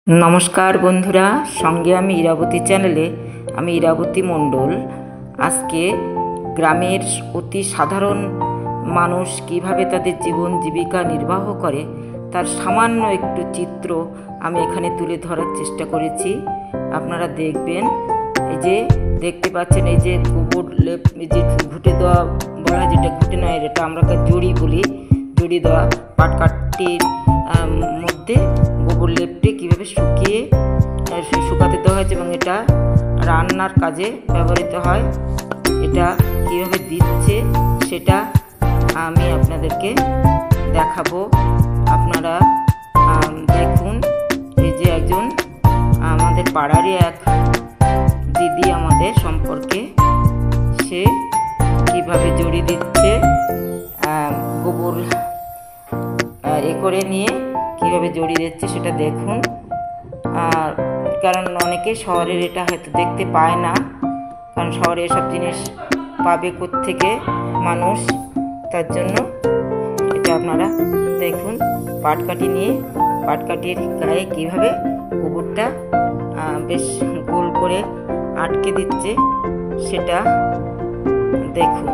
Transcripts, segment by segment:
নমস্কার বন্ধুরা, সঙ্গে আমি ইরাবতী চ্যানেলে আমি ইরাবতী মণ্ডল। আজকে গ্রামের অতি সাধারণ মানুষ কিভাবে তাদের জীবন জীবিকা নির্বাহ করে তার সামান্য একটু চিত্র আমি এখানে তুলে ধরার চেষ্টা করেছি। আপনারা দেখবেন। এই যে দেখতে পাচ্ছেন, এই যে গোবর লেপ, যে ঘুটে দেওয়া বলা, যেটা ঘুটে নয়, এটা আমরা জড়ি বলি। জড়ি দেওয়া পাটকাঠির মধ্যে গোবর লেপটে কীভাবে শুকাতে দেওয়া হয়েছে এবং এটা রান্নার কাজে ব্যবহৃত হয়। এটা কীভাবে দিচ্ছে সেটা আমি আপনাদেরকে দেখাবো। আপনারা দেখুন। এই যে একজন আমাদের পাড়ারই এক দিদি আমাদের সম্পর্কে, সে কীভাবে জড়ি দিচ্ছে, গোবর করে নিয়ে কীভাবে জড়িয়ে দিচ্ছে সেটা দেখুন। আর কারণ অনেকে শহরের এটা হয়তো দেখতে পায় না, কারণ শহরে এসব জিনিস পাবে কোত্থেকে মানুষ, তার জন্য এটা আপনারা দেখুন। পাটকাঠি নিয়ে পাটকাঠির গায়ে কীভাবে গোবরটা বেশ গোল করে আটকে দিচ্ছে সেটা দেখুন।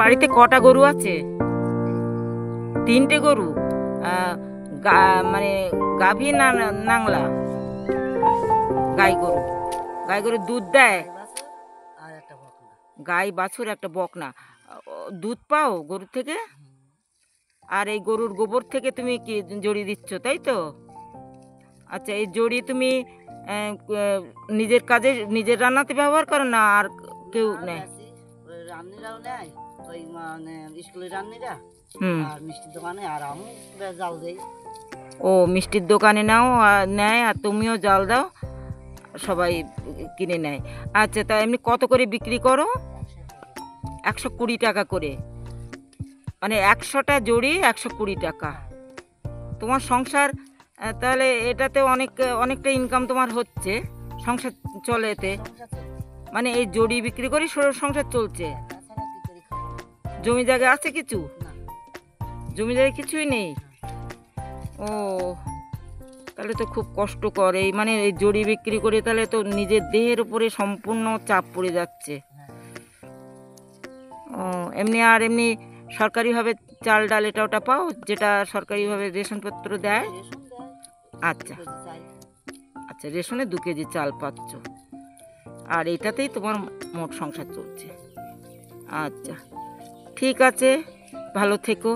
বাড়িতে কটা গরু আছে? 3টে গরু। মানে গাভী না নাংলা? গাই গরু দুধ দেয়? গাই বাছুর একটা বকনা। দুধ পাও গরুর থেকে? আর এই গরুর গোবর থেকে তুমি কি জড়ি দিচ্ছ, তাই তো? আচ্ছা, এই জড়ি তুমি নিজের কাজে, নিজের রান্নাতে ব্যবহার করো না আর কেউ নেয়? রান্নিরাও নেয়, ওই মানে স্কুলের রান্নিরা, আর মিষ্টির দোকানে, আর আমি জাল দেই। ও, মিষ্টির দোকানে নাও নেয়, আর তুমিও জাল দাও, সবাই কিনে নেয়। আচ্ছা, তা এমনি কত করে বিক্রি করো? 120 টাকা করে, মানে 100টা জড়ি 120 টাকা। তোমার সংসার তাহলে এটাতে অনেকটা ইনকাম তোমার হচ্ছে, সংসার চলে এতে? মানে এই জড়ি বিক্রি করি সংসার চলছে? জমি জায়গা আছে কিছু? জমি জায়গা কিছুই নেই। ও, তাহলে তো খুব কষ্ট করে, মানে এই জড়ি বিক্রি করে তাহলে তো নিজের দেহের উপরে সম্পূর্ণ চাপ পড়ে যাচ্ছে। ও, এমনি সরকারিভাবে চাল ডাল এটা ওটা পাও, যেটা সরকারিভাবে রেশনপত্র দেয়? আচ্ছা, রেশনে 2 কেজি চাল পাচ্ছ, আর এটাতেই তোমার মোট সংসার চলছে। আচ্ছা, ঠিক আছে, ভালো থেকো।